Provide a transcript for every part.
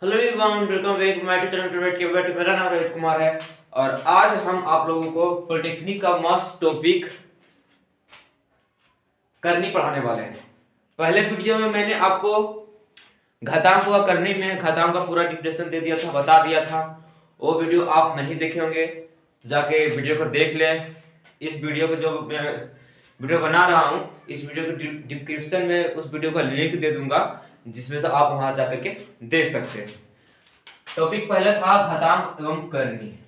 Hello everyone, welcome back my channel today के video. मेरा नाम रोहित कुमार है और आज हम आप लोगों को पॉलिटेक्निक का मस्त टॉपिक करनी पढ़ाने वाले हैं। पहले वीडियो में मैंने आपको घातांक व करनी में घातांक का पूरा डिफिनेशन दे दिया था, बता दिया था। वो वीडियो आप नहीं देखे होंगे, जाके वीडियो को देख लें। इस वीडियो को जो मैं वीडियो बना रहा हूँ, इस वीडियो के डिस्क्रिप्शन में उस वीडियो का लिंक दे दूंगा, जिसमें से आप वहां जाकर के देख सकते हैं। टॉपिक पहला था घातांक एवं करनी।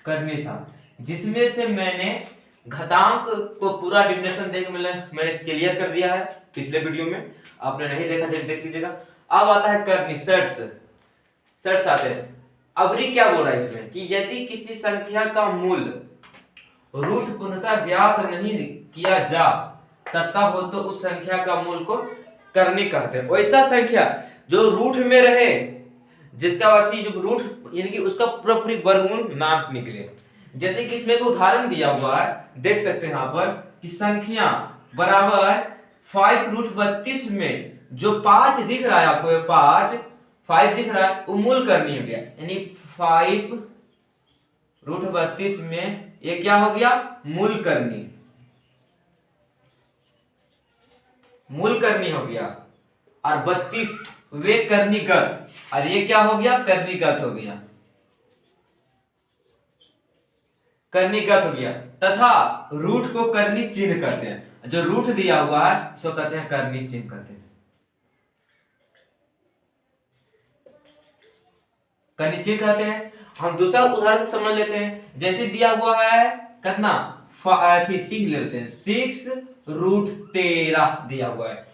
करनी था, जिसमें से मैंने घातांक को पूरा डिफिनेशन देख मैंने क्लियर कर दिया है पिछले वीडियो में। आपने नहीं देखा जब देख लीजिएगा। अब आता है करनी, सेट्स आते हैं। अबरी क्या बोल रहा है इसमें कि यदि किसी संख्या का मूल रूट पूर्णतः ज्ञात नहीं किया जा सकता हो तो उस संख्या का मूल को करनी कहते हैं। वैसा संख्या जो रूट में रहे, जिसका अर्थ जो रूट यानी कि उसका पूरा पूरी वर्गमूल ना निकले। जैसे कि इसमें एक उदाहरण दिया हुआ है, देख सकते हैं यहाँ पर कि संख्या बराबर 5√32 में जो 5 दिख रहा है आपको, 5 दिख रहा है, वो मूल करनी हो गया। यानी 5√32 में ये क्या हो गया, मूल करनी हो गया। और 32 वे करनीगत, और ये क्या हो गया, करनीगत हो गया। तथा रूट को करनी चिन्ह कहते हैं। जो रूट दिया हुआ है उसको कहते हैं करनी चिन्ह कहते हैं। करनी चिन्ह कहते हैं। हम दूसरा उदाहरण समझ लेते हैं। जैसे दिया हुआ है कितना, 6 लेते हैं, 6√13 दिया हुआ है।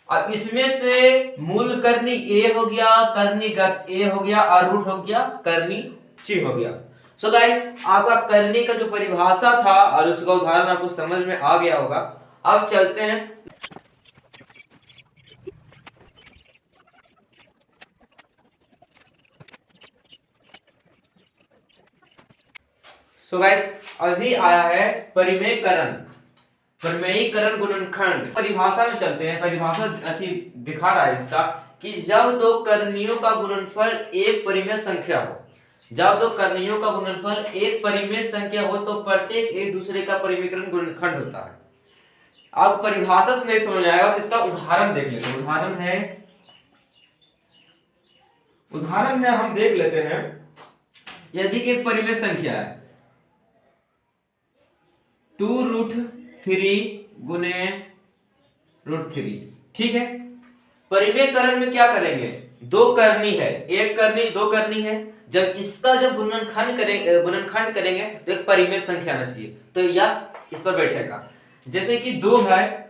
अब इसमें से मूल करनी ए हो गया, करनीगत ए हो गया, और रूट हो गया करनी ची हो गया। सो गाइस, आपका करनी का जो परिभाषा था और उसका उदाहरण आपको समझ में आ गया होगा। अब चलते हैं सो गाइस, अभी आया है परिमेयीकरण गुणनखंड। परिभाषा में चलते हैं। परिभाषा अति दिखा रहा है इसका कि जब दो करणियों का गुणनफल एक परिमेय संख्या हो, तो प्रत्येक एक दूसरे का परिमेयीकरण गुणनखंड होता है। अब परिभाषा से नहीं समझ आएगा तो इसका उदाहरण देख लेते हैं। उदाहरण में हम देख लेते हैं, यदि एक परिमेय संख्या है 2√3 गुने √3, ठीक है। परिमेयकरण में क्या करेंगे, दो करनी है, एक करनी दो करनी है। जब इसका गुणनखंड करेंगे तो एक परिमेय संख्या आना चाहिए, तो यह इस पर बैठेगा। जैसे कि 2 है,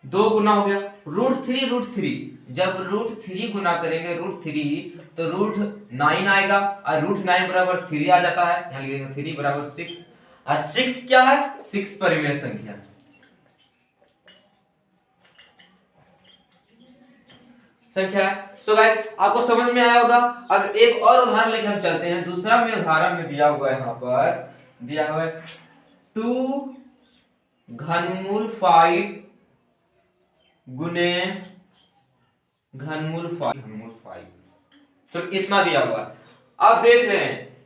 2 गुना हो गया √3। जब √3 गुना करेंगे √3 तो √9 आएगा, और √9 बराबर 3 आ जाता है। यहाँ लिखेंगे 3 बराबर 6, और 6 क्या है, 6 परिमेय संख्या है। सो गाइस, आपको समझ में आया होगा। अब एक और उदाहरण लेकर हम चलते हैं। दूसरा में उदाहरण में दिया हुआ है, यहाँ पर दिया हुआ है 2√5 गुने √5। तो इतना दिया हुआ है। अब देख रहे हैं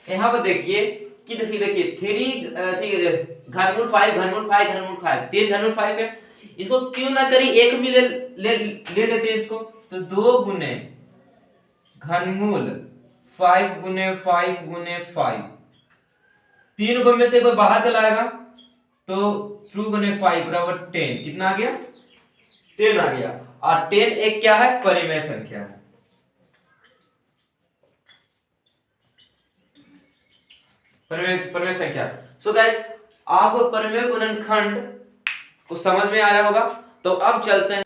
यहाँ पर, देखिए कि देखिए 3 घनमूल 5 3 घनमूल 5 है। इसको क्यों ना करी एक में ले लेते हैं इसको। तो 2 गुने घनमूल 5 गुने 5 गुने 5, 3 को में से कोई बाहर चला आएगा तो 2 गुने 5 बराबर 10। कितना आ गया, 10 आ गया। और 10 एक क्या है, परिमेय संख्या है। परिमेय संख्या। सो गाइस, आपको परिमेय गुणनखंड को समझ में आया होगा। तो अब चलते हैं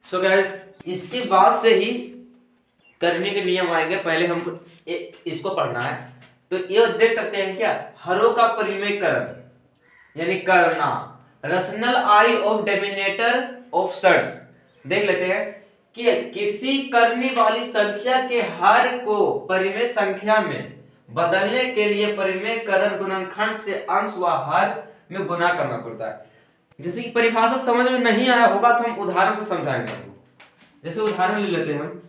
सो गाइस, इसके बाद से ही करने के नियम आएंगे। पहले हमको इसको पढ़ना है। तो ये देख सकते हैं क्या, हरों का परिमेयकरण यानी करना, रसनल आई ऑफ डेमिनेटर ऑफ सेट्स। देख लेते हैं कि किसी करने वाली संख्या के हर को परिमेय संख्या में बदलने के लिए परिमेयकरण गुणनखंड से अंश व हर में गुना करना पड़ता है। जैसे कि परिभाषा समझ में नहीं आया होगा तो हम उदाहरण से समझाएंगे आपको। जैसे उदाहरण ले लेते हैं हम।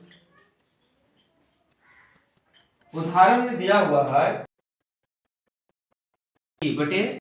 उदाहरण में दिया हुआ है बटे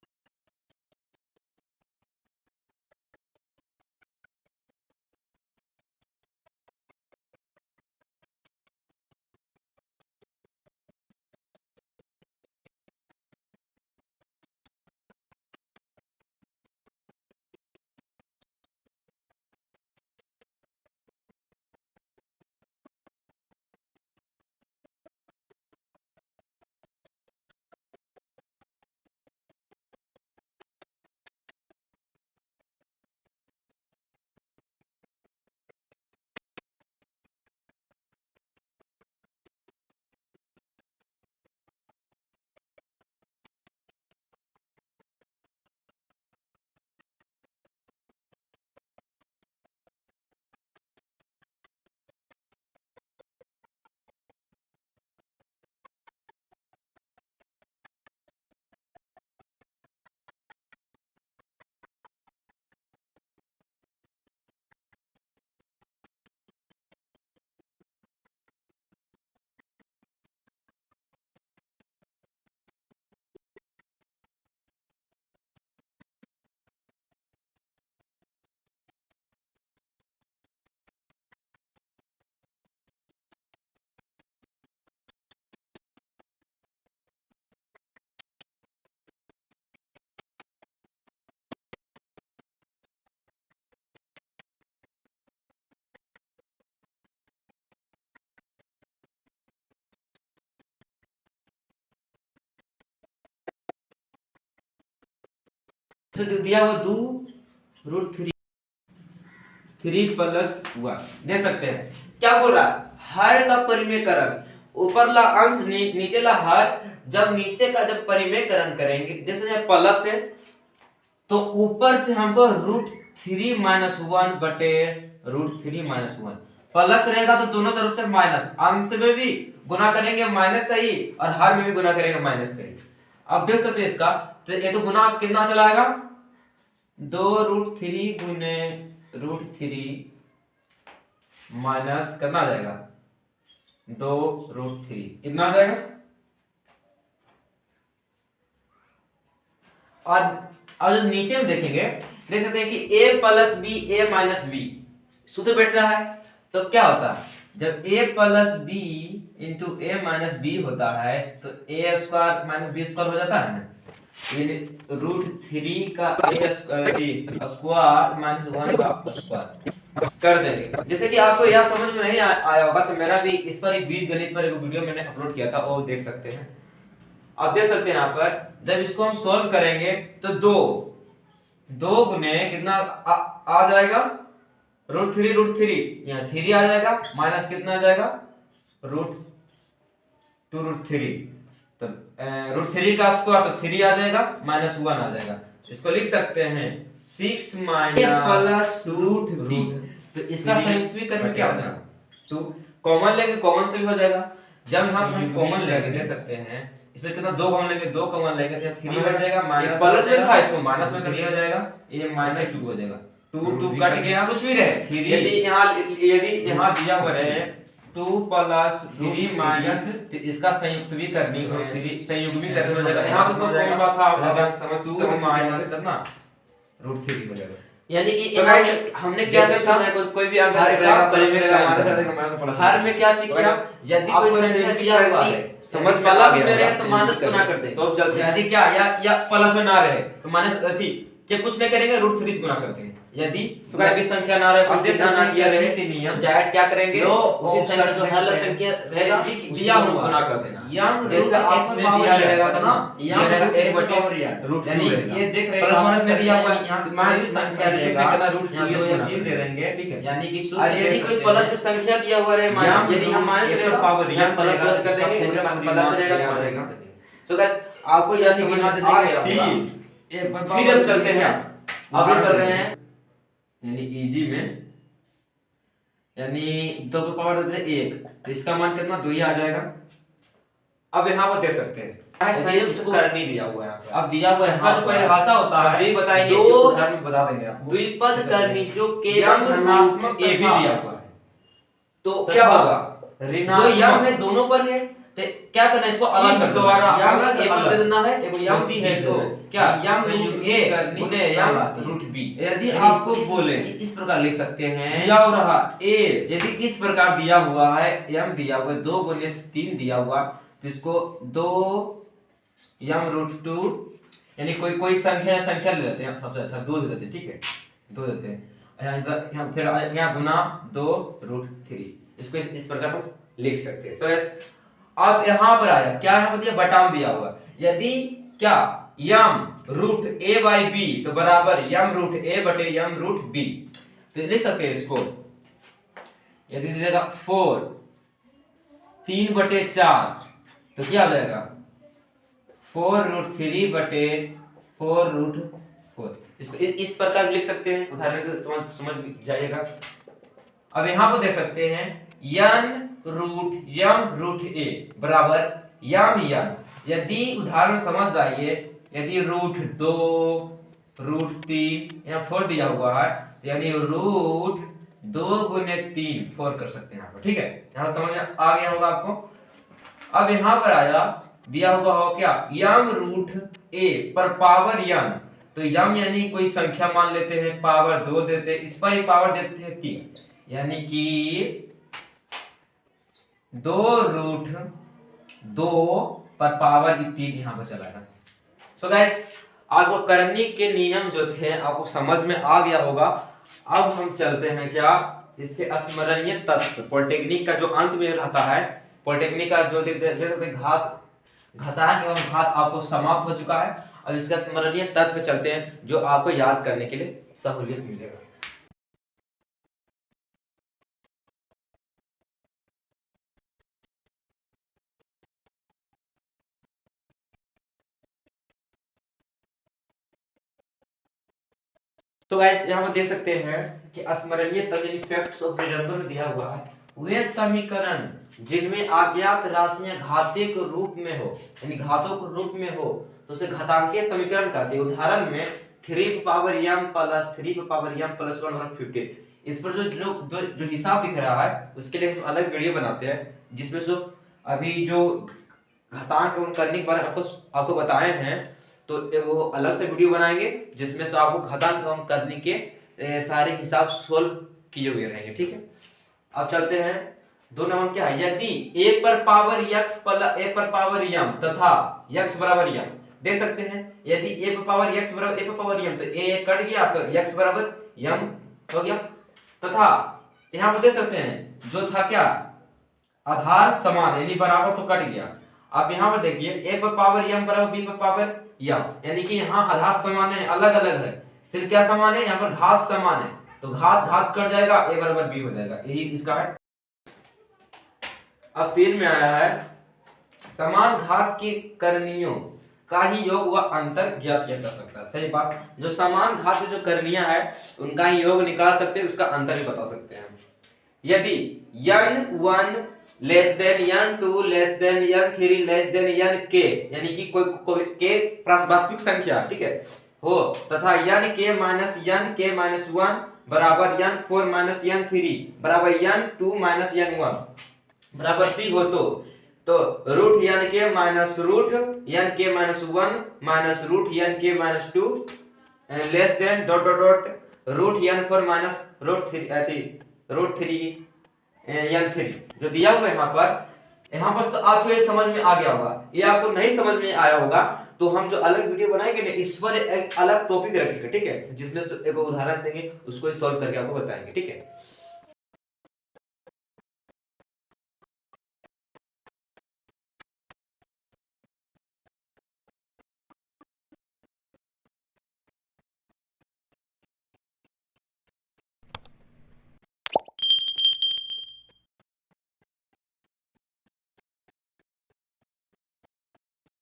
तो दिया हुआ 2√3 प्लस 1 दे सकते हैं। क्या बोल रहा है? हर का परिमेयकरण, ऊपरला अंश नीचेला हर, जब नीचे का जब परिमेयकरण करेंगे जैसे प्लस है तो ऊपर से हमको √3 - 1 बटे √3 - 1 प्लस रहेगा तो दोनों तरफ से माइनस, अंश में भी गुना करेंगे माइनस से ही और हर में भी गुना करेंगे माइनस से ही। अब देख सकते हैं इसका, तो ये तो गुना कितना चला आएगा 2√3 गुने √3 माइनस करना आ जाएगा 2√3 कितना आ जाएगा। और नीचे में देखेंगे, देख सकते हैं कि a + b a - b सूत्र बैठ रहा है तो क्या होता है जब a + b * a - b होता है तो a² - b² हो जाता है ना, ये √3 का a² कर देंगे। जैसे कि आपको यह समझ में नहीं आया होगा तो मेरा भी इस पर एक बीजगणित पर एक वीडियो मैंने अपलोड किया था, वो देख सकते हैं। आप देख सकते हैं यहाँ पर जब इसको हम सॉल्व करेंगे तो 2 गुने कितना आ जाएगा √3 यहाँ 3 आ जाएगा, माइनस कितना आ जाएगा √2√3 तो √3 का स्क्वायर तो 3 आ जाएगा, -1 आ जाएगा। इसको लिख सकते हैं 6 - √3 तो इसका संयुक्तीकरण क्या हो जाएगा 2 कॉमन लेंगे, कॉमन से भी हो जाएगा। जब हम कॉमन लेंगे दे सकते हैं इसमें कितना 2 कॉमन लेंगे, 2 कॉमन लेंगे तो 3 बच जाएगा, माइनस प्लस में था इसको माइनस में 3 हो जाएगा, ये -2 हो जाएगा, 2 कट गया कुछ भी रहे 3। यदि यहाँ दिया हुआ रहे 2 + 3 - तो इसका संयुक्त भी करनी हो 3 संयुक्त भी कैसे हो जाएगा, यहाँ तो कौन बात था अगर समझ 2 माइनस करना √3 हो जाएगा। यानी कि हमने क्या सीखा, कोई भी अंक रहेगा हर में क्या सीखा, यदि कोई संख्या दिया हुआ है समझ प्लस में रहे तो माइनस गुना कर दें, तो चलते हैं। यदि क्या या प्लस में ना रहे तो माइनस थी क्या कुछ नहीं करेंगे √3 गुना करते हैं। यदि कोई संख्या ना रहे, कुछ ना दिया रहे कि नियम डायरेक्ट क्या करेंगे उसी संख्या जो हर संख्या रहेगा दिया हुआ गुना कर देना। जैसे आपने दिया रहेगा ना यहाँ रहेगा 1/√2 यानी ये देख रहे हैं प्लस में दिया हुआ यहाँ में भी संख्या रहेगा कितना √2 दे देंगे, ठीक है। यानी कि यदि कोई प्लस की संख्या दिया हुआ रहे माइनस, यदि हम माइनस रहे पावर यहाँ प्लस कर देंगे प्लस रहेगा तो रहेगा। सो गाइस आपको यह सीखना देंगे। फिर हम चलते हैं, अब हम चल रहे हैं यानी इजी में यानी 2 पे पावर देते हैं 1, तो इसका मान कितना 2 ही आ जाएगा। अब यहाँ पर देख सकते हैं इसको करनी दिया हुआ है। अब दिया हुआ है, इसका जो परिभाषा होता है जी बताएंगे, दो उदाहरण में बता देंगे आपको। द्विपद करनी जो यम धनात्मक ए ए भी दिया हुआ है, तो क्या होगा जो यम है दोनों पर है, तो क्या करना है इसको अलग कर द्वारा अलग अलग कर देना है। एगो यम होती है तो क्या यम संयुक्त ए करनी गुने यम यम रूट बी। यदि यदि आपको आपको बोले इस प्रकार लिख सकते हैं दिया हो रहा ए, यदि इस प्रकार दिया हुआ है यम दिया हुआ है 2 गुने 3 दिया हुआ, तो इसको 2 यम रूट 2 यानी कोई संख्या ले लेते हैं, सबसे अच्छा 2 दे देते हैं, ठीक है 2 देते हैं। यहाँ फिर यहाँ गुना 2 रूट 3, इसको इस प्रकार हम लिख सकते हैं। तो अब यहाँ पर आया क्या, यहाँ पर बटाम दिया हुआ, यदि क्या यम रूट ए बाई बी तो बराबर यम रूट ए बटे यम रूट बी, तो लिख सकते हैं इसको। यदि दे देगा 4 3 बटे 4 तो क्या हो जाएगा 4 रूट 3 बटे 4 रूट 4, इसको इस प्रकार लिख सकते हैं, उदाहरण को समझ जाइएगा। अब यहाँ पर देख सकते हैं यन रूट यम रूट ए बराबर यम यन, यदि उदाहरण समझ जाइए, यदि रूट 2 रूट 3 यहाँ 4 दिया हुआ है, यानी रूट 2 गुने 3 4 कर सकते हैं यहाँ पर, ठीक है, यहाँ समझ में आ गया होगा आपको। अब यहाँ पर आया दिया हुआ हो क्या यम रूट ए पर पावर यन, तो यम यानी कोई संख्या मान लेते हैं, पावर 2 देते हैं, इस पर ही पावर देते हैं 3, यानी कि 2 रूट 2 पर पावर 3 यहाँ पर चला गया। सो गाइस आपको करनी के नियम जो थे आपको समझ में आ गया होगा। अब हम चलते हैं क्या इसके स्मरणीय तत्व, पॉलिटेक्निक का जो अंत में रहता है, पॉलिटेक्निक का जो घातांक एवं घात आपको समाप्त हो चुका है। अब इसका स्मरणीय तत्व चलते हैं जो आपको याद करने के लिए सहूलियत मिलेगा। तो गाइस यहाँ पर देख सकते हैं कि स्मरणीय तत्व यानी फैक्ट्स ऑफ रिडंडो में दिया हुआ है वे समीकरण जिनमें अज्ञात राशियां घातीय के रूप में हो, यानी घातों के रूप में हो, तो उसे घातांकीय समीकरण कहते हैं। उदाहरण में 3 power m plus 3 power m plus 1 और 15, इस पर जो हिसाब दिख रहा है उसके लिए हम अलग वीडियो बनाते हैं, जिसमें जो अभी जो घातांक करने के बारे में आपको बताए हैं, तो वो अलग से वीडियो बनाएंगे जिसमें से आपको घातांक एवं करने के सारे हिसाब सोल्व किए हुए रहेंगे, ठीक है। अब चलते हैं 2 नंबर क्या है, यदि a पर पावर x प्लस a पर पावर m तथा x बराबर m, देख सकते हैं यदि a पर पावर x बराबर a पर पावर m तो a कट गया तो x बराबर m हो गया, तथा यहाँ पर देख सकते हैं जो था क्या आधार समान यानी बराबर तो कट गया। आप यहाँ पर देखिए a पर पावर m बराबर b पर पावर m, यानी कि यहाँ आधार समान है, अलग अलग है, सिर्फ क्या समान है यहाँ पर घात समान है, तो घात कट जाएगा a बराबर b हो जाएगा, यही इसका है। अब 3 में आया है समान घात की करणियों का ही योग व अंतर ज्ञात किया जा सकता है। सही बात, जो समान घात की जो करणियां है उनका ही योग निकाल सकते हैं, उसका अंतर भी बता सकते हैं। यदि n1 less than n2 less than n3 less than nk, यानी कि कोई k वास्तविक संख्या, ठीक है, हो तथा nk माइनस nk माइनस 1 बराबर n4 माइनस n3 बराबर n2 माइनस n1 बराबर c हो, तो root nk minus root nk minus 1 minus root nk minus 2 less than dot dot dot root n4 minus root 3 n3 जो दिया हुआ है यहाँ पर तो आपको ये समझ में आ गया होगा। ये आपको नहीं समझ में आया होगा तो हम जो अलग वीडियो बनाएंगे ना इस पर एक अलग टॉपिक रखेंगे, ठीक है, जिसमें एक उदाहरण देंगे उसको सॉल्व करके आपको बताएंगे, ठीक है।